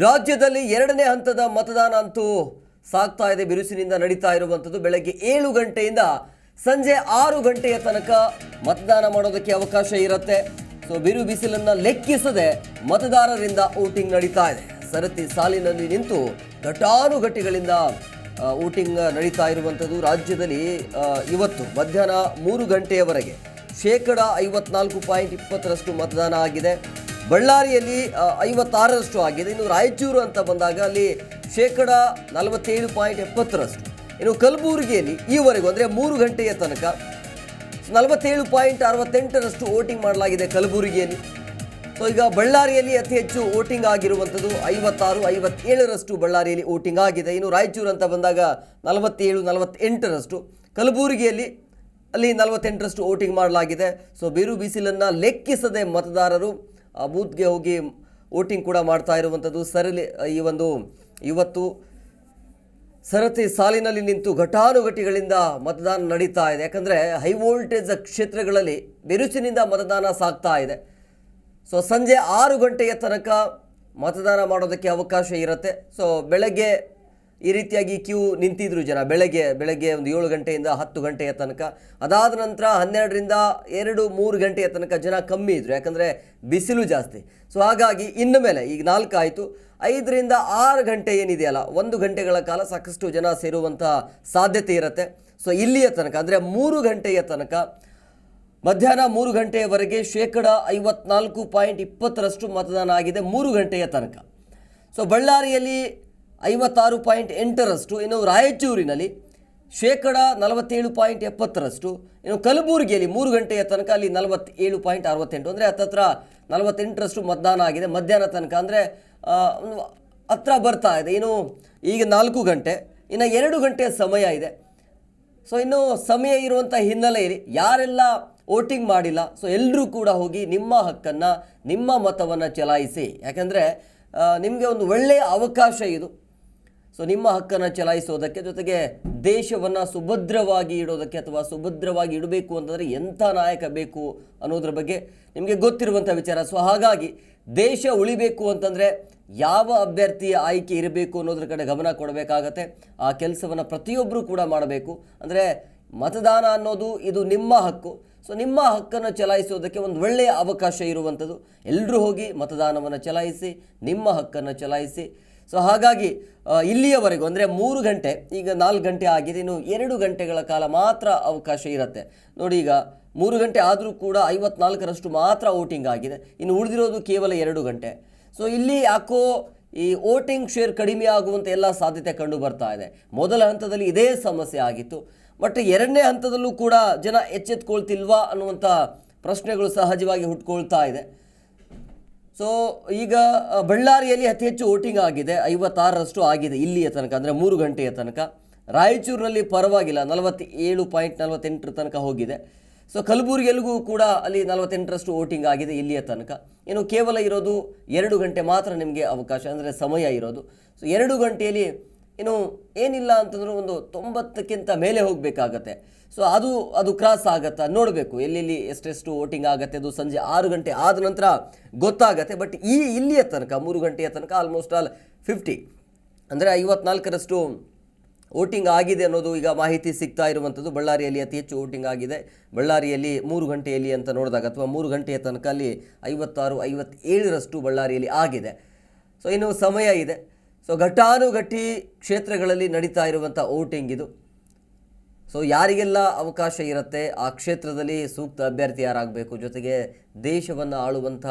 ರಾಜ್ಯದಲ್ಲಿ ಎರಡನೇ ಹಂತದ ಮತದಾನ ಅಂತೂ ಸಾಗ್ತಾ ಇದೆ. ಬಿರುಸಿನಿಂದ ನಡೀತಾ ಇರುವಂಥದ್ದು. ಬೆಳಗ್ಗೆ 7 ಗಂಟೆಯಿಂದ ಸಂಜೆ 6 ಗಂಟೆಯ ತನಕ ಮತದಾನ ಮಾಡೋದಕ್ಕೆ ಅವಕಾಶ ಇರುತ್ತೆ. ಸೊ ಬಿರು ಬಿಸಿಲನ್ನು ಲೆಕ್ಕಿಸದೆ ಮತದಾರರಿಂದ ವೋಟಿಂಗ್ ನಡೀತಾ ಇದೆ. ಸರತಿ ಸಾಲಿನಲ್ಲಿ ನಿಂತು ಘಟಾನುಘಟಿಗಳಿಂದ ವೋಟಿಂಗ್ ನಡೀತಾ ಇರುವಂಥದ್ದು. ರಾಜ್ಯದಲ್ಲಿ ಇವತ್ತು ಮಧ್ಯಾಹ್ನ 3 ಗಂಟೆಯವರೆಗೆ 54.20% ಮತದಾನ ಆಗಿದೆ. ಬಳ್ಳಾರಿಯಲ್ಲಿ 56% ಆಗಿದೆ. ಇನ್ನು ರಾಯಚೂರು ಅಂತ ಬಂದಾಗ ಅಲ್ಲಿ 47.70%. ಇನ್ನು ಕಲಬುರಗಿಯಲ್ಲಿ ಈವರೆಗೂ ಅಂದರೆ 3 ಗಂಟೆಯ ತನಕ 47.68% ವೋಟಿಂಗ್ ಮಾಡಲಾಗಿದೆ ಕಲಬುರಗಿಯಲ್ಲಿ. ಸೊ ಈಗ ಬಳ್ಳಾರಿಯಲ್ಲಿ ಅತಿ ಹೆಚ್ಚು ವೋಟಿಂಗ್ ಆಗಿರುವಂಥದ್ದು 56-57% ಬಳ್ಳಾರಿಯಲ್ಲಿ ವೋಟಿಂಗ್ ಆಗಿದೆ. ಇನ್ನು ರಾಯಚೂರು ಅಂತ ಬಂದಾಗ 47-48%. ಕಲಬುರಗಿಯಲ್ಲಿ ಅಲ್ಲಿ 48% ವೋಟಿಂಗ್ ಮಾಡಲಾಗಿದೆ. ಸೊ ಬಿರು ಬಿಸಿಲನ್ನು ಲೆಕ್ಕಿಸದೆ ಮತದಾರರು ಬೂತ್ಗೆ ಹೋಗಿ ವೋಟಿಂಗ್ ಕೂಡ ಮಾಡ್ತಾ ಇರುವಂಥದ್ದು. ಇವತ್ತು ಸರತಿ ಸಾಲಿನಲ್ಲಿ ನಿಂತು ಘಟಾನುಘಟಿಗಳಿಂದ ಮತದಾನ ನಡೀತಾ ಇದೆ. ಯಾಕಂದರೆ ಹೈ ವೋಲ್ಟೇಜ್ ಕ್ಷೇತ್ರಗಳಲ್ಲಿ ಬಿರುಸಿನಿಂದ ಮತದಾನ ಸಾಗ್ತಾ ಇದೆ. ಸೊ ಸಂಜೆ 6 ಗಂಟೆಯ ತನಕ ಮತದಾನ ಮಾಡೋದಕ್ಕೆ ಅವಕಾಶ ಇರುತ್ತೆ. ಸೊ ಬೆಳಗ್ಗೆ ಈ ರೀತಿಯಾಗಿ ಕ್ಯೂ ನಿಂತಿದ್ರು ಜನ ಬೆಳಗ್ಗೆ ಒಂದು 7 ಗಂಟೆಯಿಂದ 10 ಗಂಟೆಯ ತನಕ. ಅದಾದ ನಂತರ 12ರಿಂದ 2-3 ಗಂಟೆಯ ತನಕ ಜನ ಕಮ್ಮಿ ಇದ್ದರು, ಯಾಕಂದರೆ ಬಿಸಿಲು ಜಾಸ್ತಿ. ಸೊ ಹಾಗಾಗಿ ಇನ್ನು ಮೇಲೆ ಈಗ 4 ಆಯಿತು, 5ರಿಂದ 6 ಗಂಟೆ ಏನಿದೆಯಲ್ಲ, 1 ಗಂಟೆಗಳ ಕಾಲ ಸಾಕಷ್ಟು ಜನ ಸೇರುವಂಥ ಸಾಧ್ಯತೆ ಇರುತ್ತೆ. ಸೊ ಇಲ್ಲಿಯ ತನಕ ಅಂದರೆ 3 ಗಂಟೆಯ ತನಕ, ಮಧ್ಯಾಹ್ನ 3 ಗಂಟೆಯವರೆಗೆ 54.20% ಮತದಾನ ಆಗಿದೆ 3 ಗಂಟೆಯ ತನಕ. ಸೊ ಬಳ್ಳಾರಿಯಲ್ಲಿ 56.8%. ಇನ್ನು ರಾಯಚೂರಿನಲ್ಲಿ 47.70%. ಇನ್ನು ಕಲಬುರಗಿಯಲ್ಲಿ 3 ಗಂಟೆಯ ತನಕ ಅಲ್ಲಿ 47.68, ಅಂದರೆ ಹತ್ತತ್ರ 48% ಮತದಾನ ಆಗಿದೆ ಮಧ್ಯಾಹ್ನ ತನಕ. ಅಂದರೆ ಹತ್ರ ಬರ್ತಾ ಇದೆ. ಇನ್ನು ಈಗ 4 ಗಂಟೆ, ಇನ್ನು 2 ಗಂಟೆಯ ಸಮಯ ಇದೆ. ಸೊ ಇನ್ನು ಸಮಯ ಇರುವಂಥ ಹಿನ್ನೆಲೆಯಲ್ಲಿ ಯಾರೆಲ್ಲ ವೋಟಿಂಗ್ ಮಾಡಿಲ್ಲ, ಸೊ ಎಲ್ಲರೂ ಕೂಡ ಹೋಗಿ ನಿಮ್ಮ ಹಕ್ಕನ್ನು, ನಿಮ್ಮ ಮತವನ್ನು ಚಲಾಯಿಸಿ. ಯಾಕಂದರೆ ನಿಮಗೆ ಒಂದು ಒಳ್ಳೆಯ ಅವಕಾಶ ಇದು. ಸೊ ನಿಮ್ಮ ಹಕ್ಕನ್ನು ಚಲಾಯಿಸೋದಕ್ಕೆ, ಜೊತೆಗೆ ದೇಶವನ್ನು ಸುಭದ್ರವಾಗಿ ಇಡೋದಕ್ಕೆ, ಅಥವಾ ಸುಭದ್ರವಾಗಿ ಇಡಬೇಕು ಅಂತಂದರೆ ಎಂಥ ನಾಯಕ ಬೇಕು ಅನ್ನೋದ್ರ ಬಗ್ಗೆ ನಿಮಗೆ ಗೊತ್ತಿರುವಂಥ ವಿಚಾರ. ಸೊ ಹಾಗಾಗಿ ದೇಶ ಉಳಿಬೇಕು ಅಂತಂದರೆ ಯಾವ ಅಭ್ಯರ್ಥಿಯ ಆಯ್ಕೆ ಇರಬೇಕು ಅನ್ನೋದ್ರ ಕಡೆ ಗಮನ ಕೊಡಬೇಕಾಗತ್ತೆ. ಆ ಕೆಲಸವನ್ನು ಪ್ರತಿಯೊಬ್ಬರೂ ಕೂಡ ಮಾಡಬೇಕು. ಅಂದರೆ ಮತದಾನ ಅನ್ನೋದು ಇದು ನಿಮ್ಮ ಹಕ್ಕು. ಸೊ ನಿಮ್ಮ ಹಕ್ಕನ್ನು ಚಲಾಯಿಸೋದಕ್ಕೆ ಒಂದು ಒಳ್ಳೆಯ ಅವಕಾಶ ಇರುವಂಥದ್ದು. ಎಲ್ಲರೂ ಹೋಗಿ ಮತದಾನವನ್ನು ಚಲಾಯಿಸಿ, ನಿಮ್ಮ ಹಕ್ಕನ್ನು ಚಲಾಯಿಸಿ. ಸೊ ಹಾಗಾಗಿ ಇಲ್ಲಿಯವರೆಗೂ ಅಂದರೆ 3 ಗಂಟೆ, ಈಗ 4 ಗಂಟೆ ಆಗಿದೆ, ಇನ್ನು 2 ಗಂಟೆಗಳ ಕಾಲ ಮಾತ್ರ ಅವಕಾಶ ಇರುತ್ತೆ. ನೋಡಿ, ಈಗ 3 ಗಂಟೆ ಆದರೂ ಕೂಡ 54% ಮಾತ್ರ ವೋಟಿಂಗ್ ಆಗಿದೆ. ಇನ್ನು ಉಳಿದಿರೋದು ಕೇವಲ 2 ಗಂಟೆ. ಸೊ ಇಲ್ಲಿ ಯಾಕೋ ಈ ವೋಟಿಂಗ್ ಶೇರ್ ಕಡಿಮೆ ಆಗುವಂಥ ಎಲ್ಲ ಸಾಧ್ಯತೆ ಕಂಡು ಬರ್ತಾ ಇದೆ. ಮೊದಲ ಹಂತದಲ್ಲಿ ಇದೇ ಸಮಸ್ಯೆ ಆಗಿತ್ತು. ಬಟ್ 2ನೇ ಹಂತದಲ್ಲೂ ಕೂಡ ಜನ ಎಚ್ಚೆತ್ಕೊಳ್ತಿಲ್ವಾ ಅನ್ನುವಂಥ ಪ್ರಶ್ನೆಗಳು ಸಹಜವಾಗಿ ಹುಟ್ಕೊಳ್ತಾ ಇದೆ. ಸೊ ಈಗ ಬಳ್ಳಾರಿಯಲ್ಲಿ ಅತಿ ಹೆಚ್ಚು ವೋಟಿಂಗ್ ಆಗಿದೆ, 56% ಆಗಿದೆ ಇಲ್ಲಿಯ ತನಕ, ಅಂದರೆ 3 ಗಂಟೆಯ ತನಕ. ರಾಯಚೂರಿನಲ್ಲಿ ಪರವಾಗಿಲ್ಲ, 47.48 ತನಕ ಹೋಗಿದೆ. ಸೊ ಕಲಬುರಗಿಯಲ್ಲಿಗೂ ಕೂಡ ಅಲ್ಲಿ 48% ವೋಟಿಂಗ್ ಆಗಿದೆ ಇಲ್ಲಿಯ ತನಕ. ಇನ್ನು ಕೇವಲ ಇರೋದು 2 ಗಂಟೆ ಮಾತ್ರ ನಿಮಗೆ ಅವಕಾಶ, ಅಂದರೆ ಸಮಯ ಇರೋದು. ಸೊ 2 ಗಂಟೆಯಲ್ಲಿ ಇನ್ನು ಏನಿಲ್ಲ ಅಂತಂದ್ರೆ ಒಂದು 90ಕ್ಕಿಂತ ಮೇಲೆ ಹೋಗಬೇಕಾಗತ್ತೆ. ಸೊ ಅದು ಕ್ರಾಸ್ ಆಗುತ್ತಾ ನೋಡಬೇಕು, ಎಲ್ಲೆಲ್ಲಿ ಎಷ್ಟೆಷ್ಟು ವೋಟಿಂಗ್ ಆಗುತ್ತೆ. ಅದು ಸಂಜೆ 6 ಗಂಟೆ ಆದ ನಂತರ ಗೊತ್ತಾಗತ್ತೆ. ಬಟ್ ಇಲ್ಲಿಯ ತನಕ 3 ಗಂಟೆಯ ತನಕ ಆಲ್ಮೋಸ್ಟ್ ಆಲ್ 50, ಅಂದರೆ 54% ವೋಟಿಂಗ್ ಆಗಿದೆ ಅನ್ನೋದು ಈಗ ಮಾಹಿತಿ ಸಿಗ್ತಾ ಇರುವಂಥದ್ದು. ಬಳ್ಳಾರಿಯಲ್ಲಿ ಅತಿ ಹೆಚ್ಚು ವೋಟಿಂಗ್ ಆಗಿದೆ. ಬಳ್ಳಾರಿಯಲ್ಲಿ 3 ಗಂಟೆಯಲ್ಲಿ ಅಂತ ನೋಡಿದಾಗ, ಅಥವಾ 3 ಗಂಟೆಯ ತನಕ ಅಲ್ಲಿ 56-57% ಬಳ್ಳಾರಿಯಲ್ಲಿ ಆಗಿದೆ. ಸೊ ಇನ್ನು ಸಮಯ ಇದೆ. ಸೊ ಘಟಾನುಘಟಿ ಕ್ಷೇತ್ರಗಳಲ್ಲಿ ನಡೀತಾ ಇರುವಂಥ ವೋಟಿಂಗ್ ಇದು. ಸೊ ಯಾರಿಗೆಲ್ಲ ಅವಕಾಶ ಇರುತ್ತೆ ಆ ಕ್ಷೇತ್ರದಲ್ಲಿ ಸೂಕ್ತ ಅಭ್ಯರ್ಥಿ ಯಾರಾಗಬೇಕು, ಜೊತೆಗೆ ದೇಶವನ್ನು ಆಳುವಂಥ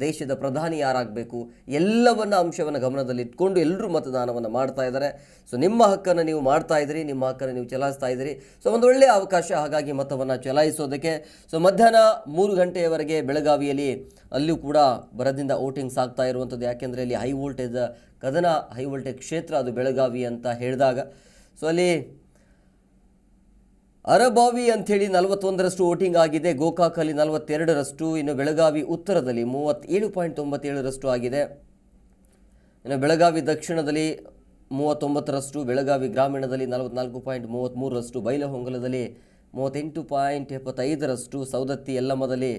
ದೇಶದ ಪ್ರಧಾನಿ ಯಾರಾಗಬೇಕು, ಎಲ್ಲವನ್ನ ಅಂಶವನ್ನು ಗಮನದಲ್ಲಿ ಇಟ್ಕೊಂಡು ಎಲ್ಲರೂ ಮತದಾನವನ್ನು ಮಾಡ್ತಾ ಇದ್ದಾರೆ. ಸೊ ನಿಮ್ಮ ಹಕ್ಕನ್ನು ನೀವು ಮಾಡ್ತಾ ಇದ್ದೀರಿ, ನಿಮ್ಮ ಹಕ್ಕನ್ನು ನೀವು ಚಲಾಯಿಸ್ತಾ ಇದ್ದೀರಿ. ಸೊ ಒಂದು ಒಳ್ಳೆಯ ಅವಕಾಶ ಹಾಗಾಗಿ ಮತವನ್ನು ಚಲಾಯಿಸೋದಕ್ಕೆ. ಸೊ ಮಧ್ಯಾಹ್ನ 3 ಗಂಟೆಯವರೆಗೆ ಬೆಳಗಾವಿಯಲ್ಲಿ ಅಲ್ಲಿಯೂ ಕೂಡ ಬರದಿಂದ ವೋಟಿಂಗ್ ಸಾಗ್ತಾ ಇರುವಂಥದ್ದು. ಯಾಕೆಂದರೆ ಇಲ್ಲಿ ಹೈ ವೋಲ್ಟೇಜ್ ಕ್ಷೇತ್ರ ಅದು ಬೆಳಗಾವಿ ಅಂತ ಹೇಳಿದಾಗ. ಸೊ ಅಲ್ಲಿ ಅರಬಾವಿ ಅಂಥೇಳಿ 41% ವೋಟಿಂಗ್ ಆಗಿದೆ. ಗೋಕಾಕಲ್ಲಿ 42%. ಇನ್ನು ಬೆಳಗಾವಿ ಉತ್ತರದಲ್ಲಿ 37.97% ಆಗಿದೆ. ಇನ್ನು ಬೆಳಗಾವಿ ದಕ್ಷಿಣದಲ್ಲಿ 39%, ಬೆಳಗಾವಿ ಗ್ರಾಮೀಣದಲ್ಲಿ 44.33%, ಬೈಲಹೊಂಗಲದಲ್ಲಿ 38.75%, ಸೌದತ್ತಿ ಯಲ್ಲಮ್ಮದಲ್ಲಿ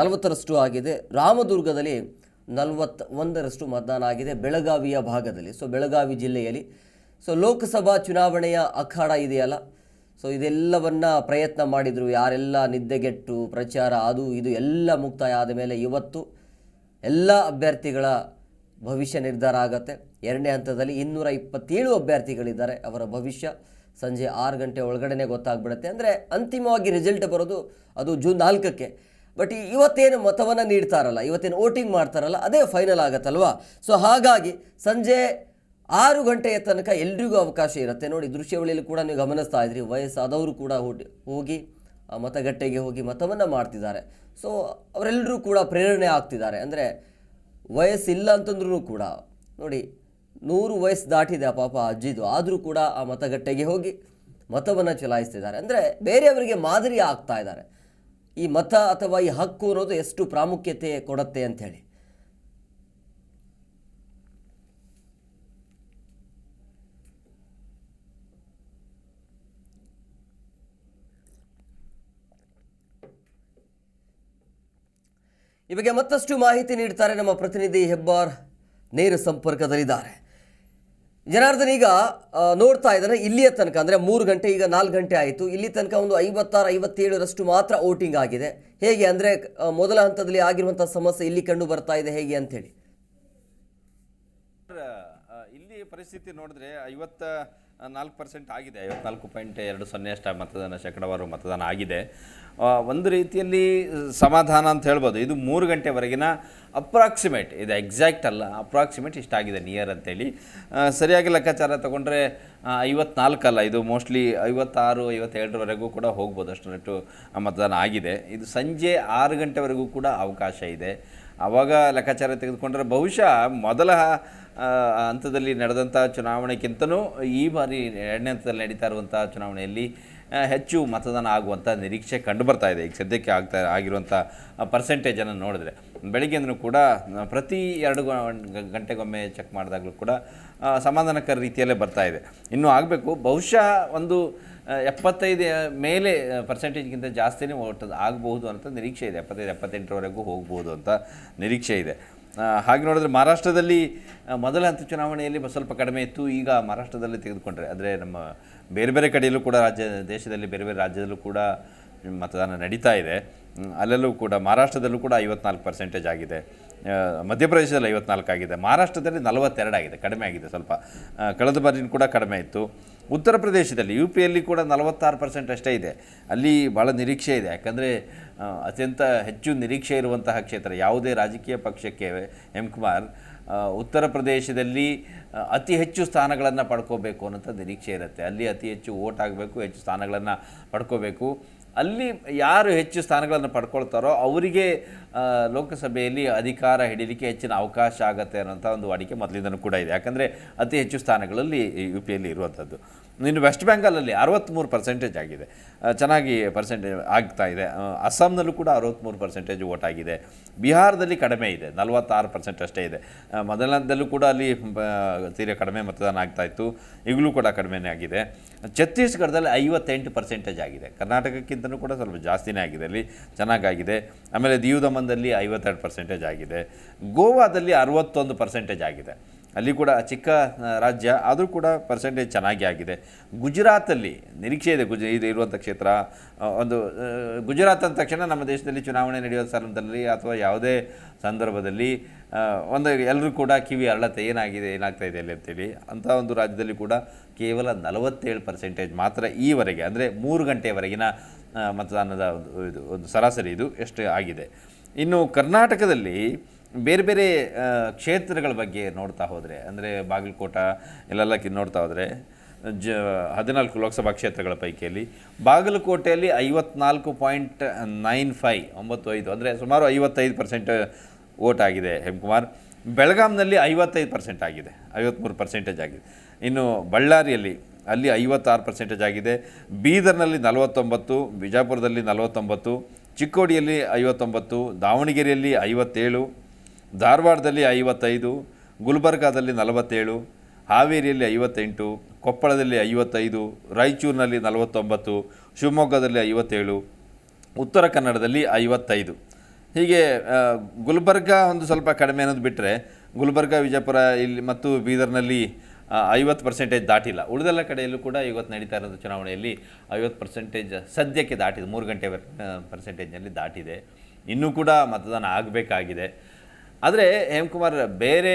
40% ಆಗಿದೆ. ರಾಮದುರ್ಗದಲ್ಲಿ 41% ಮತದಾನ ಆಗಿದೆ ಬೆಳಗಾವಿಯ ಭಾಗದಲ್ಲಿ. ಸೊ ಬೆಳಗಾವಿ ಜಿಲ್ಲೆಯಲ್ಲಿ ಲೋಕಸಭಾ ಚುನಾವಣೆಯ ಅಖಾಡ ಇದೆಯಲ್ಲ, ಇದೆಲ್ಲವನ್ನ ಪ್ರಯತ್ನ ಮಾಡಿದರು. ಯಾರೆಲ್ಲ ನಿದ್ದೆಗೆಟ್ಟು ಪ್ರಚಾರ ಅದು ಇದು ಎಲ್ಲ ಮುಕ್ತಾಯ ಆದ ಮೇಲೆ ಇವತ್ತು ಎಲ್ಲ ಅಭ್ಯರ್ಥಿಗಳ ಭವಿಷ್ಯ ನಿರ್ಧಾರ ಆಗುತ್ತೆ. ಎರಡನೇ ಹಂತದಲ್ಲಿ 227 ಅಭ್ಯರ್ಥಿಗಳಿದ್ದಾರೆ. ಅವರ ಭವಿಷ್ಯ ಸಂಜೆ 6 ಗಂಟೆ ಒಳಗಡೆ ಗೊತ್ತಾಗ್ಬಿಡುತ್ತೆ. ಅಂದರೆ ಅಂತಿಮವಾಗಿ ರಿಸಲ್ಟ್ ಬರೋದು ಅದು ಜೂನ್ 4ಕ್ಕೆ. ಬಟ್ ಇವತ್ತೇನು ಮತವನ್ನು ನೀಡ್ತಾರಲ್ಲ, ಇವತ್ತೇನು ವೋಟಿಂಗ್ ಮಾಡ್ತಾರಲ್ಲ, ಅದೇ ಫೈನಲ್ ಆಗುತ್ತಲ್ವಾ. ಹಾಗಾಗಿ ಸಂಜೆ 6 ಗಂಟೆಯ ತನಕ ಎಲ್ರಿಗೂ ಅವಕಾಶ ಇರುತ್ತೆ. ನೋಡಿ, ದೃಶ್ಯಾವಳಿಯಲ್ಲಿ ಕೂಡ ನೀವು ಗಮನಿಸ್ತಾ ಇದ್ರಿ, ವಯಸ್ಸಾದವರು ಕೂಡ ಹೋಗಿ ಮತಗಟ್ಟೆಗೆ ಹೋಗಿ ಮತವನ್ನು ಮಾಡ್ತಿದ್ದಾರೆ. ಅವರೆಲ್ಲರೂ ಕೂಡ ಪ್ರೇರಣೆ ಆಗ್ತಿದ್ದಾರೆ. ಅಂದರೆ ವಯಸ್ಸಿಲ್ಲ ಅಂತಂದ್ರೂ ಕೂಡ ನೋಡಿ, 100 ವಯಸ್ಸು ದಾಟಿದೆ ಪಾಪ ಅಜ್ಜಿದು, ಆದರೂ ಕೂಡ ಆ ಮತಗಟ್ಟೆಗೆ ಹೋಗಿ ಮತವನ್ನು ಚಲಾಯಿಸ್ತಿದ್ದಾರೆ. ಅಂದರೆ ಬೇರೆಯವರಿಗೆ ಮಾದರಿ ಆಗ್ತಾ ಇದ್ದಾರೆ. ಈ ಮತ ಅಥವಾ ಈ ಹಕ್ಕು ಅನ್ನೋದು ಎಷ್ಟು ಪ್ರಾಮುಖ್ಯತೆ ಕೊಡುತ್ತೆ ಅಂಥೇಳಿ. ಈ ಬಗ್ಗೆ ಮತ್ತಷ್ಟು ಮಾಹಿತಿ ನೀಡ್ತಾರೆ ನಮ್ಮ ಪ್ರತಿನಿಧಿ ಹೆಬ್ಬಾರ್, ನೇರ ಸಂಪರ್ಕದಲ್ಲಿದ್ದಾರೆ. ಜನಾರ್ದನ್, ಈಗ ನೋಡ್ತಾ ಇದ್ದಾರೆ ಇಲ್ಲಿಯ ತನಕ, ಅಂದರೆ 3 ಗಂಟೆ, ಈಗ 4 ಗಂಟೆ ಆಯಿತು, ಇಲ್ಲಿ ತನಕ ಒಂದು 56-57ರಷ್ಟು ಮಾತ್ರ ವೋಟಿಂಗ್ ಆಗಿದೆ. ಹೇಗೆ ಅಂದರೆ ಮೊದಲ ಹಂತದಲ್ಲಿ ಆಗಿರುವಂಥ ಸಮಸ್ಯೆ ಇಲ್ಲಿ ಕಂಡು ಬರ್ತಾ ಇದೆ, ಹೇಗೆ ಅಂಥೇಳಿ? ಇಲ್ಲಿ ಪರಿಸ್ಥಿತಿ ನೋಡಿದ್ರೆ 54% ಆಗಿದೆ. 54.20 ಅಷ್ಟು ಶೇಕಡಾವಾರು ಮತದಾನ ಆಗಿದೆ. ಒಂದು ರೀತಿಯಲ್ಲಿ ಸಮಾಧಾನ ಅಂತ ಹೇಳ್ಬೋದು. ಇದು 3 ಗಂಟೆವರೆಗಿನ ಅಪ್ರಾಕ್ಸಿಮೇಟ್, ಇದು ಎಕ್ಸಾಕ್ಟ್ ಅಲ್ಲ, ಅಪ್ರಾಕ್ಸಿಮೇಟ್ ಇಷ್ಟಾಗಿದೆ ನಿಯರ್ ಅಂತೇಳಿ. ಸರಿಯಾಗಿ ಲೆಕ್ಕಾಚಾರ ತಗೊಂಡ್ರೆ 54 ಅಲ್ಲ, ಇದು ಮೋಸ್ಟ್ಲಿ 56-57ವರೆಗೂ ಕೂಡ ಹೋಗ್ಬೋದು, ಅಷ್ಟು ಮತದಾನ ಆಗಿದೆ. ಇದು ಸಂಜೆ 6 ಗಂಟೆವರೆಗೂ ಕೂಡ ಅವಕಾಶ ಇದೆ. ಆವಾಗ ಲೆಕ್ಕಾಚಾರ ತೆಗೆದುಕೊಂಡ್ರೆ ಬಹುಶಃ ಮೊದಲ ಹಂತದಲ್ಲಿ ನಡೆದಂಥ ಚುನಾವಣೆಗಿಂತನೂ ಈ ಬಾರಿ ಎರಡನೇ ಹಂತದಲ್ಲಿ ನಡೀತಾ ಇರುವಂಥ ಚುನಾವಣೆಯಲ್ಲಿ ಹೆಚ್ಚು ಮತದಾನ ಆಗುವಂಥ ನಿರೀಕ್ಷೆ ಕಂಡುಬರ್ತಾ ಇದೆ. ಈಗ ಸದ್ಯಕ್ಕೆ ಆಗಿರುವಂಥ ಪರ್ಸೆಂಟೇಜನ್ನು ನೋಡಿದ್ರೆ ಬೆಳಗ್ಗೆಂದೂ ಕೂಡ ಪ್ರತಿ 2 ಗಂಟೆಗೊಮ್ಮೆ ಚೆಕ್ ಮಾಡಿದಾಗಲೂ ಕೂಡ ಸಮಾಧಾನಕರ ರೀತಿಯಲ್ಲೇ ಬರ್ತಾ ಇದೆ. ಇನ್ನೂ ಆಗಬೇಕು, ಬಹುಶಃ ಒಂದು 75 ಮೇಲೆ ಪರ್ಸೆಂಟೇಜ್ಗಿಂತ ಜಾಸ್ತಿನೇ ಆಗಬಹುದು ಅಂತ ನಿರೀಕ್ಷೆ ಇದೆ. 75-78ರವರೆಗೂ ಹೋಗ್ಬೋದು ಅಂತ ನಿರೀಕ್ಷೆ ಇದೆ. ಹಾಗೆ ನೋಡಿದ್ರೆ ಮಹಾರಾಷ್ಟ್ರದಲ್ಲಿ ಮೊದಲ ಹಂತ ಚುನಾವಣೆಯಲ್ಲಿ ಸ್ವಲ್ಪ ಕಡಿಮೆ ಇತ್ತು. ಈಗ ಮಹಾರಾಷ್ಟ್ರದಲ್ಲಿ ತೆಗೆದುಕೊಂಡ್ರೆ, ಅಂದರೆ ನಮ್ಮ ಬೇರೆ ಬೇರೆ ಕಡೆಯಲ್ಲೂ ಕೂಡ ದೇಶದಲ್ಲಿ ಬೇರೆ ಬೇರೆ ರಾಜ್ಯದಲ್ಲೂ ಕೂಡ ಮತದಾನ ನಡೀತಾ ಇದೆ. ಅಲ್ಲಲ್ಲೂ ಕೂಡ ಮಹಾರಾಷ್ಟ್ರದಲ್ಲೂ ಕೂಡ 54% ಆಗಿದೆ. ಮಧ್ಯಪ್ರದೇಶದಲ್ಲಿ 54 ಆಗಿದೆ. ಮಹಾರಾಷ್ಟ್ರದಲ್ಲಿ 42 ಆಗಿದೆ, ಕಡಿಮೆ ಆಗಿದೆ ಸ್ವಲ್ಪ. ಕಳೆದ ಬಾರಿನೂ ಕೂಡ ಕಡಿಮೆ ಇತ್ತು. ಉತ್ತರ ಪ್ರದೇಶದಲ್ಲಿ UPಯಲ್ಲಿ ಕೂಡ 46% ಅಷ್ಟೇ ಇದೆ. ಅಲ್ಲಿ ಭಾಳ ನಿರೀಕ್ಷೆ ಇದೆ. ಯಾಕಂದರೆ ಅತ್ಯಂತ ಹೆಚ್ಚು ನಿರೀಕ್ಷೆ ಇರುವಂತಹ ಕ್ಷೇತ್ರ ಯಾವುದೇ ರಾಜಕೀಯ ಪಕ್ಷಕ್ಕೆ ಎಂ ಕುಮಾರ್ ಉತ್ತರ ಪ್ರದೇಶದಲ್ಲಿ ಅತಿ ಹೆಚ್ಚು ಸ್ಥಾನಗಳನ್ನು ಪಡ್ಕೋಬೇಕು ಅನ್ನೋಂಥ ನಿರೀಕ್ಷೆ ಇರುತ್ತೆ. ಅಲ್ಲಿ ಅತಿ ಹೆಚ್ಚು ವೋಟ್ ಆಗಬೇಕು, ಹೆಚ್ಚು ಸ್ಥಾನಗಳನ್ನು ಪಡ್ಕೋಬೇಕು. ಅಲ್ಲಿ ಯಾರು ಹೆಚ್ಚು ಸ್ಥಾನಗಳನ್ನು ಪಡ್ಕೊಳ್ತಾರೋ ಅವರಿಗೆ ಲೋಕಸಭೆಯಲ್ಲಿ ಅಧಿಕಾರ ಹಿಡಿಲಿಕ್ಕೆ ಹೆಚ್ಚಿನ ಅವಕಾಶ ಆಗುತ್ತೆ ಅನ್ನೋಂಥ ಒಂದು ವಾಡಿಕೆ ಮೊದಲಿಂದನೂ ಕೂಡ ಇದೆ. ಯಾಕಂದರೆ ಅತಿ ಹೆಚ್ಚು ಸ್ಥಾನಗಳಲ್ಲಿ UPಯಲ್ಲಿ ಇರುವಂಥದ್ದು. ಇನ್ನು ವೆಸ್ಟ್ ಬೆಂಗಾಲಲ್ಲಿ 63% ಆಗಿದೆ, ಚೆನ್ನಾಗಿ ಪರ್ಸೆಂಟೇಜ್ ಆಗ್ತಾ ಇದೆ. ಅಸ್ಸಾಂನಲ್ಲೂ ಕೂಡ 63% ವೋಟ್ ಆಗಿದೆ. ಬಿಹಾರದಲ್ಲಿ ಕಡಿಮೆ ಇದೆ, 46% ಅಷ್ಟೇ ಇದೆ. ಮೊದಲನೇದಲ್ಲೂ ಕೂಡ ಅಲ್ಲಿ ತೀರಾ ಕಡಿಮೆ ಮತದಾನ ಆಗ್ತಾಯಿತ್ತು, ಈಗಲೂ ಕೂಡ ಕಡಿಮೆನೇ ಆಗಿದೆ. ಛತ್ತೀಸ್ಗಢದಲ್ಲಿ 58% ಆಗಿದೆ, ಕರ್ನಾಟಕಕ್ಕಿಂತಲೂ ಕೂಡ ಸ್ವಲ್ಪ ಜಾಸ್ತಿನೇ ಆಗಿದೆ, ಅಲ್ಲಿ ಚೆನ್ನಾಗಾಗಿದೆ. ಆಮೇಲೆ ದಿಯು ದಮನ್ದಲ್ಲಿ 52% ಆಗಿದೆ. ಗೋವಾದಲ್ಲಿ 61% ಆಗಿದೆ, ಅಲ್ಲಿ ಕೂಡ ಚಿಕ್ಕ ರಾಜ್ಯ ಆದರೂ ಕೂಡ ಪರ್ಸೆಂಟೇಜ್ ಚೆನ್ನಾಗಿ ಆಗಿದೆ. ಗುಜರಾತಲ್ಲಿ ನಿರೀಕ್ಷೆ ಇದೆ, ಇದು ಇರುವಂಥ ಕ್ಷೇತ್ರ ಒಂದು ಗುಜರಾತ್ ಅಂದ ತಕ್ಷಣ ನಮ್ಮ ದೇಶದಲ್ಲಿ ಚುನಾವಣೆ ನಡೆಯುವ ಸಂದರ್ಭದಲ್ಲಿ ಅಥವಾ ಯಾವುದೇ ಸಂದರ್ಭದಲ್ಲಿ ಒಂದು ಎಲ್ಲರೂ ಕೂಡ ಕಿವಿ ಅರಳತ್ತೆ, ಏನಾಗ್ತಾ ಇದೆ ಅಲ್ಲಿ ಅಂತೇಳಿ. ಅಂಥ ಒಂದು ರಾಜ್ಯದಲ್ಲಿ ಕೂಡ ಕೇವಲ 47% ಮಾತ್ರ ಈವರೆಗೆ, ಅಂದರೆ 3 ಗಂಟೆಯವರೆಗಿನ ಮತದಾನದ ಒಂದು ಸರಾಸರಿ ಇದು ಎಷ್ಟು ಆಗಿದೆ. ಇನ್ನು ಕರ್ನಾಟಕದಲ್ಲಿ ಬೇರೆ ಬೇರೆ ಕ್ಷೇತ್ರಗಳ ಬಗ್ಗೆ ನೋಡ್ತಾ ಹೋದರೆ, ಅಂದರೆ ಬಾಗಲಕೋಟ ಇಲ್ಲೆಲ್ಲ ನೋಡ್ತಾ ಹೋದರೆ 14 ಲೋಕಸಭಾ ಕ್ಷೇತ್ರಗಳ ಪೈಕಿಯಲ್ಲಿ ಬಾಗಲಕೋಟೆಯಲ್ಲಿ 54.95 ಅಂದರೆ ಸುಮಾರು 55% ವೋಟ್ ಆಗಿದೆ ಹೆಮ್ಕುಮಾರ್. ಬೆಳಗಾಂನಲ್ಲಿ 55% ಆಗಿದೆ, 53% ಆಗಿದೆ. ಇನ್ನು ಬಳ್ಳಾರಿಯಲ್ಲಿ ಅಲ್ಲಿ 56% ಆಗಿದೆ. ಬೀದರ್ನಲ್ಲಿ 49, ಬಿಜಾಪುರದಲ್ಲಿ 49, ಚಿಕ್ಕೋಡಿಯಲ್ಲಿ 59, ದಾವಣಗೆರೆಯಲ್ಲಿ 57, ಧಾರವಾಡದಲ್ಲಿ 55, ಗುಲ್ಬರ್ಗಾದಲ್ಲಿ 47, ಹಾವೇರಿಯಲ್ಲಿ 58, ಕೊಪ್ಪಳದಲ್ಲಿ 55, ರಾಯಚೂರಿನಲ್ಲಿ 49, ಶಿವಮೊಗ್ಗದಲ್ಲಿ 57, ಉತ್ತರ ಕನ್ನಡದಲ್ಲಿ 55. ಹೀಗೆ ಗುಲ್ಬರ್ಗ ಒಂದು ಸ್ವಲ್ಪ ಕಡಿಮೆ ಅನ್ನೋದು ಬಿಟ್ಟರೆ ಗುಲ್ಬರ್ಗ, ವಿಜಯಪುರ ಇಲ್ಲಿ ಮತ್ತು ಬೀದರ್ನಲ್ಲಿ 50% ದಾಟಿಲ್ಲ. ಉಳಿದೆಲ್ಲ ಕಡೆಯಲ್ಲೂ ಕೂಡ ಇವತ್ತು ನಡೀತಾ ಇರೋದು ಚುನಾವಣೆಯಲ್ಲಿ 50% ಸದ್ಯಕ್ಕೆ ದಾಟಿದೆ. 3 ಗಂಟೆ ಪರ್ಸೆಂಟೇಜ್ನಲ್ಲಿ ದಾಟಿದೆ. ಇನ್ನೂ ಕೂಡ ಮತದಾನ ಆಗಬೇಕಾಗಿದೆ. ಆದರೆ ಹೇಮಕುಮಾರ್, ಬೇರೆ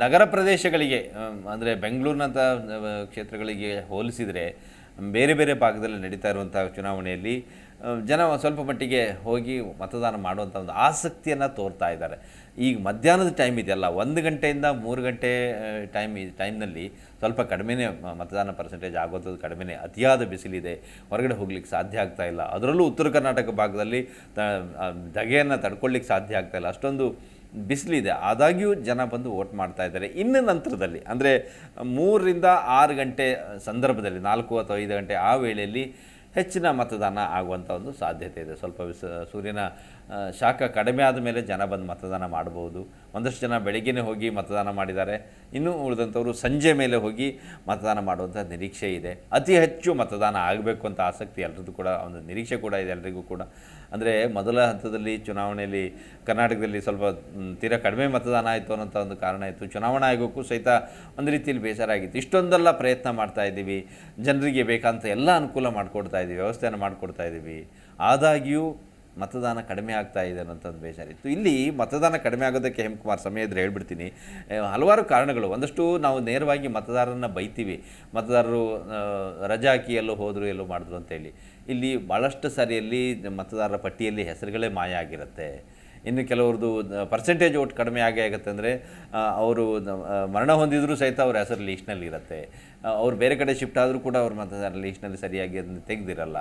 ನಗರ ಪ್ರದೇಶಗಳಿಗೆ ಅಂದರೆ ಬೆಂಗಳೂರಿನಂಥ ಕ್ಷೇತ್ರಗಳಿಗೆ ಹೋಲಿಸಿದರೆ ಬೇರೆ ಬೇರೆ ಭಾಗದಲ್ಲಿ ನಡೀತಾ ಇರುವಂಥ ಚುನಾವಣೆಯಲ್ಲಿ ಜನ ಸ್ವಲ್ಪ ಮಟ್ಟಿಗೆ ಹೋಗಿ ಮತದಾನ ಮಾಡುವಂಥ ಒಂದು ಆಸಕ್ತಿಯನ್ನು ತೋರ್ತಾ ಇದ್ದಾರೆ. ಈಗ ಮಧ್ಯಾಹ್ನದ ಟೈಮ್ ಇದೆಯಲ್ಲ, 1 ಗಂಟೆಯಿಂದ 3 ಗಂಟೆ ಟೈಮ್ನಲ್ಲಿ ಸ್ವಲ್ಪ ಕಡಿಮೆನೇ ಮತದಾನ ಪರ್ಸೆಂಟೇಜ್ ಆಗೋದು ಕಡಿಮೆನೇ. ಅತಿಯಾದ ಬಿಸಿಲಿದೆ, ಹೊರಗಡೆ ಹೋಗ್ಲಿಕ್ಕೆ ಸಾಧ್ಯ ಆಗ್ತಾ ಇಲ್ಲ. ಅದರಲ್ಲೂ ಉತ್ತರ ಕರ್ನಾಟಕ ಭಾಗದಲ್ಲಿ ಧಗೆಯನ್ನು ತಡ್ಕೊಳ್ಳಿಕ್ಕೆ ಸಾಧ್ಯ ಆಗ್ತಾ ಇಲ್ಲ, ಅಷ್ಟೊಂದು ಬಿಸಿಲಿದೆ. ಆದಾಗ್ಯೂ ಜನ ಬಂದು ವೋಟ್ ಮಾಡ್ತಾ ಇದ್ದಾರೆ. ಇನ್ನು ನಂತರದಲ್ಲಿ ಅಂದರೆ 3 ರಿಂದ 6 ಗಂಟೆ ಸಂದರ್ಭದಲ್ಲಿ, 4 ಅಥವಾ 5 ಗಂಟೆ ಆ ವೇಳೆಯಲ್ಲಿ ಹೆಚ್ಚಿನ ಮತದಾನ ಆಗುವಂಥ ಒಂದು ಸಾಧ್ಯತೆ ಇದೆ. ಸ್ವಲ್ಪ ಸೂರ್ಯನ ಶಾಖ ಕಡಿಮೆ ಆದ ಮೇಲೆ ಜನ ಬಂದು ಮತದಾನ ಮಾಡ್ಬೋದು. ಒಂದಷ್ಟು ಜನ ಬೆಳಗ್ಗೆನೇ ಹೋಗಿ ಮತದಾನ ಮಾಡಿದ್ದಾರೆ. ಇನ್ನೂ ಉಳಿದಂಥವರು ಸಂಜೆ ಮೇಲೆ ಹೋಗಿ ಮತದಾನ ಮಾಡುವಂಥ ನಿರೀಕ್ಷೆ ಇದೆ. ಅತಿ ಹೆಚ್ಚು ಮತದಾನ ಆಗಬೇಕು ಅಂತ ಆಸಕ್ತಿ ಎಲ್ಲರದ್ದು ಕೂಡ, ಒಂದು ನಿರೀಕ್ಷೆ ಕೂಡ ಇದೆ ಎಲ್ಲರಿಗೂ ಕೂಡ. ಅಂದರೆ ಮೊದಲ ಹಂತದಲ್ಲಿ ಚುನಾವಣೆಯಲ್ಲಿ ಕರ್ನಾಟಕದಲ್ಲಿ ಸ್ವಲ್ಪ ತೀರಾ ಕಡಿಮೆ ಮತದಾನ ಆಯಿತು ಅನ್ನೋಂಥ ಒಂದು ಕಾರಣ ಇತ್ತು. ಚುನಾವಣಾ ಆಯೋಗಕ್ಕೂ ಸಹಿತ ಒಂದು ರೀತಿಯಲ್ಲಿ ಬೇಸರ ಆಗಿತ್ತು. ಇಷ್ಟೊಂದೆಲ್ಲ ಪ್ರಯತ್ನ ಮಾಡ್ತಾ ಇದ್ದೀವಿ, ಜನರಿಗೆ ಬೇಕಂತ ಎಲ್ಲ ಅನುಕೂಲ ಮಾಡಿಕೊಡ್ತಾ ಇದ್ದೀವಿ, ವ್ಯವಸ್ಥೆಯನ್ನು ಮಾಡಿಕೊಡ್ತಾ ಇದ್ದೀವಿ, ಆದಾಗ್ಯೂ ಮತದಾನ ಕಡಿಮೆ ಆಗ್ತಾ ಇದೆ ಅನ್ನೋಂಥದ್ದು ಬೇಜಾರಿತ್ತು. ಇಲ್ಲಿ ಮತದಾನ ಕಡಿಮೆ ಆಗೋದಕ್ಕೆ ಹೇಮಕುಮಾರ್ ಸಮಯ ಇದ್ದರೆ ಹೇಳ್ಬಿಡ್ತೀನಿ. ಹಲವಾರು ಕಾರಣಗಳು. ಒಂದಷ್ಟು ನಾವು ನೇರವಾಗಿ ಮತದಾರರನ್ನು ಬೈತೀವಿ, ಮತದಾರರು ರಜಾ ಹಾಕಿ ಎಲ್ಲೋ ಹೋದರು ಎಲ್ಲೋ ಮಾಡಿದ್ರು ಅಂತೇಳಿ. ಇಲ್ಲಿ ಭಾಳಷ್ಟು ಸಾರಿಯಲ್ಲಿ ಮತದಾರರ ಪಟ್ಟಿಯಲ್ಲಿ ಹೆಸರುಗಳೇ ಮಾಯ ಆಗಿರುತ್ತೆ. ಇನ್ನು ಕೆಲವ್ರದ್ದು ಪರ್ಸೆಂಟೇಜ್ ಓಟ್ ಕಡಿಮೆ ಆಗುತ್ತೆ ಅಂದರೆ ಅವರು ಮರಣ ಹೊಂದಿದರೂ ಸಹಿತ ಅವ್ರ ಹೆಸರು ಲೀಸ್ಟ್ನಲ್ಲಿ ಇರುತ್ತೆ. ಅವ್ರು ಬೇರೆ ಕಡೆ ಶಿಫ್ಟ್ ಆದರೂ ಕೂಡ ಅವ್ರ ಮತದಾರ ಲೀಸ್ಟ್ನಲ್ಲಿ ಸರಿಯಾಗಿ ಅದನ್ನು ತೆಗೆದಿರಲ್ಲ.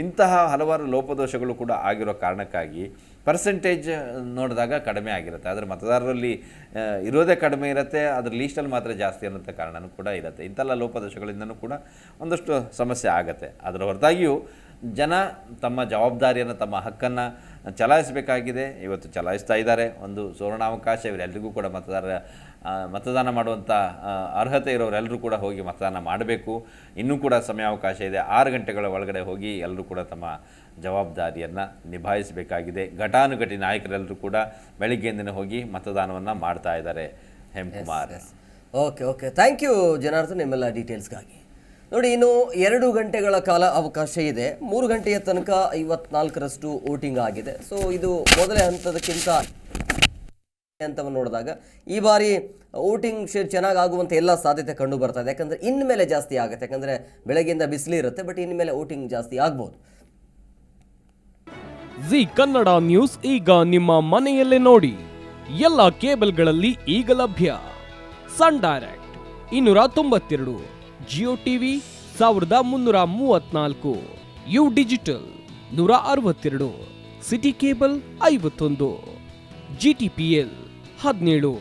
ಇಂತಹ ಹಲವಾರು ಲೋಪದೋಷಗಳು ಕೂಡ ಆಗಿರೋ ಕಾರಣಕ್ಕಾಗಿ ಪರ್ಸೆಂಟೇಜ್ ನೋಡಿದಾಗ ಕಡಿಮೆ ಆಗಿರುತ್ತೆ. ಆದರೆ ಮತದಾರರಲ್ಲಿ ಇರೋದೇ ಕಡಿಮೆ ಇರುತ್ತೆ, ಅದ್ರ ಲೀಸ್ಟಲ್ಲಿ ಮಾತ್ರ ಜಾಸ್ತಿ ಅನ್ನೋಂಥ ಕಾರಣವೂ ಕೂಡ ಇರುತ್ತೆ. ಇಂಥೆಲ್ಲ ಲೋಪದೋಷಗಳಿಂದನೂ ಕೂಡ ಒಂದಷ್ಟು ಸಮಸ್ಯೆ ಆಗುತ್ತೆ. ಅದರ ಹೊರತಾಗಿಯೂ ಜನ ತಮ್ಮ ಜವಾಬ್ದಾರಿಯನ್ನು, ತಮ್ಮ ಹಕ್ಕನ್ನು ಚಲಾಯಿಸಬೇಕಾಗಿದೆ. ಇವತ್ತು ಚಲಾಯಿಸ್ತಾ ಇದ್ದಾರೆ. ಒಂದು ಸುವರ್ಣಾವಕಾಶ ಇವರೆಲ್ಲರಿಗೂ ಕೂಡ ಮತದಾನ ಮಾಡುವಂಥ ಅರ್ಹತೆ ಇರೋರೆಲ್ಲರೂ ಕೂಡ ಹೋಗಿ ಮತದಾನ ಮಾಡಬೇಕು. ಇನ್ನೂ ಕೂಡ ಸಮಯಾವಕಾಶ ಇದೆ. 6 ಗಂಟೆಗಳ ಒಳಗಡೆ ಹೋಗಿ ಎಲ್ಲರೂ ಕೂಡ ತಮ್ಮ ಜವಾಬ್ದಾರಿಯನ್ನು ನಿಭಾಯಿಸಬೇಕಾಗಿದೆ. ಘಟಾನುಘಟಿ ನಾಯಕರೆಲ್ಲರೂ ಕೂಡ ಬೆಳಿಗ್ಗೆಯಿಂದನೇ ಹೋಗಿ ಮತದಾನವನ್ನು ಮಾಡ್ತಾ ಇದ್ದಾರೆ. Hemakumar, okay, thank you Janardhan, ನಿಮ್ಮೆಲ್ಲ ಡೀಟೇಲ್ಸ್ಗಾಗಿ. ನೋಡಿ, ಇನ್ನು 2 ಗಂಟೆಗಳ ಕಾಲ ಅವಕಾಶ ಇದೆ. 3 ಗಂಟೆಯ ತನಕ 54ರಷ್ಟು ವೋಟಿಂಗ್ ಆಗಿದೆ. ಸೊ ಇದು ಮೊದಲೇ ಹಂತದಕ್ಕಿಂತ ಹಂತವನ್ನು ನೋಡಿದಾಗ ಈ ಬಾರಿ ವೋಟಿಂಗ್ ಶೇರ್ ಚೆನ್ನಾಗಿ ಆಗುವಂಥ ಎಲ್ಲ ಸಾಧ್ಯತೆ ಕಂಡು ಬರ್ತಾ ಇದೆ. ಯಾಕಂದರೆ ಇನ್ಮೇಲೆ ಜಾಸ್ತಿ ಆಗುತ್ತೆ. ಯಾಕಂದರೆ ಬೆಳಗ್ಗೆಯಿಂದ ಬಿಸಿಲು ಇರುತ್ತೆ, ಬಟ್ ಇನ್ಮೇಲೆ ವೋಟಿಂಗ್ ಜಾಸ್ತಿ ಆಗ್ಬೋದು. ಜಿ ಕನ್ನಡ ನ್ಯೂಸ್ ಈಗ ನಿಮ್ಮ ಮನೆಯಲ್ಲೇ ನೋಡಿ. ಎಲ್ಲ ಕೇಬಲ್ಗಳಲ್ಲಿ ಈಗ ಲಭ್ಯ. Sun Direct 292, Jio TV 1334, U digital 162, SITI cable 51, GTPL 17,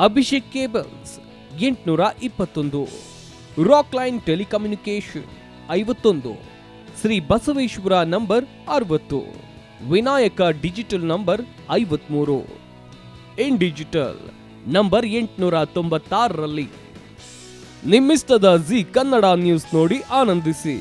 Abhishek cables 821, Rockline telecommunication 51, Shri Basaveshwara number 60, Vinayaka digital number 53, in digital number 896ರಲ್ಲಿ. ನಿಮ್ಮಿಸ್ತದ ಜಿ ಕನ್ನಡ ನ್ಯೂಸ್ ನೋಡಿ ಆನಂದಿಸಿ.